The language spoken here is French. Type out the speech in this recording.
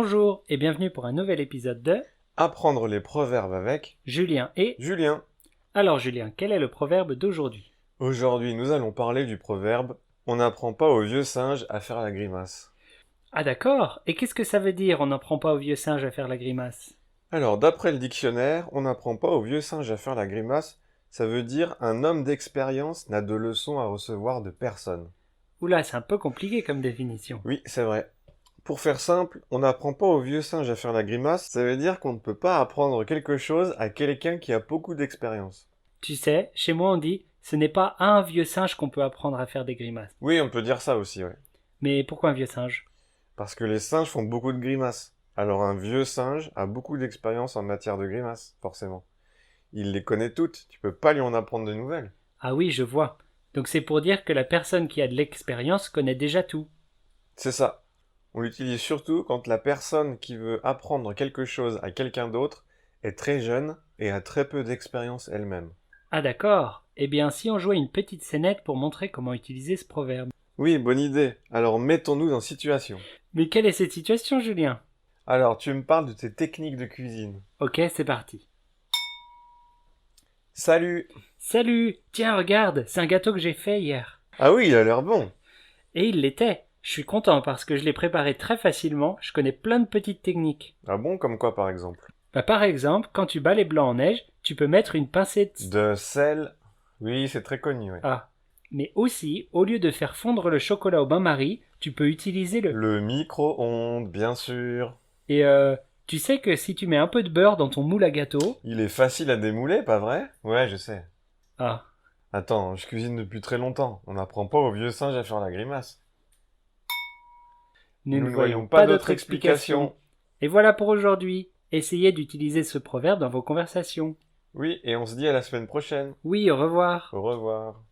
Bonjour et bienvenue pour un nouvel épisode de Apprendre les proverbes avec Julien et... Julien. Alors Julien, quel est le proverbe d'aujourd'hui? Aujourd'hui, nous allons parler du proverbe « On n'apprend pas au vieux singe à faire la grimace ». Ah d'accord, et qu'est-ce que ça veut dire on n'apprend pas au vieux singe à faire la grimace? Alors, d'après le dictionnaire, on n'apprend pas au vieux singe à faire la grimace, ça veut dire un homme d'expérience n'a de leçons à recevoir de personne. Oula, c'est un peu compliqué comme définition. Oui, c'est vrai. Pour faire simple, on n'apprend pas au vieux singe à faire la grimace, ça veut dire qu'on ne peut pas apprendre quelque chose à quelqu'un qui a beaucoup d'expérience. Tu sais, chez moi on dit ce n'est pas à un vieux singe qu'on peut apprendre à faire des grimaces. Oui, on peut dire ça aussi, ouais. Mais pourquoi un vieux singe? Parce que les singes font beaucoup de grimaces. Alors un vieux singe a beaucoup d'expérience en matière de grimaces, forcément. Il les connaît toutes, tu peux pas lui en apprendre de nouvelles. Ah oui, je vois. Donc c'est pour dire que la personne qui a de l'expérience connaît déjà tout. C'est ça. On l'utilise surtout quand la personne qui veut apprendre quelque chose à quelqu'un d'autre est très jeune et a très peu d'expérience elle-même. Ah d'accord. Eh bien si on jouait une petite scénette pour montrer comment utiliser ce proverbe. Oui, bonne idée. Alors mettons-nous en situation. Mais quelle est cette situation, Julien? Alors, tu me parles de tes techniques de cuisine. Ok, c'est parti. Salut! Salut! Tiens, regarde, c'est un gâteau que j'ai fait hier. Ah oui, il a l'air bon. Et il l'était. Je suis content parce que je l'ai préparé très facilement, je connais plein de petites techniques. Ah bon, comme quoi par exemple? Par exemple, quand tu bats les blancs en neige, tu peux mettre une pincée de... De sel. Oui, c'est très connu, oui. Ah. Mais aussi, au lieu de faire fondre le chocolat au bain-marie, tu peux utiliser le... Le micro-ondes, bien sûr. Et tu sais que si tu mets un peu de beurre dans ton moule à gâteau... Il est facile à démouler, pas vrai? Ouais, je sais. Ah. Attends, je cuisine depuis très longtemps. On n'apprend pas au vieux singe à faire la grimace. Nous ne voyons pas d'autre explication. explication. Et voilà pour aujourd'hui. Essayez d'utiliser ce proverbe dans vos conversations. Oui, et on se dit à la semaine prochaine. Oui, au revoir. Au revoir.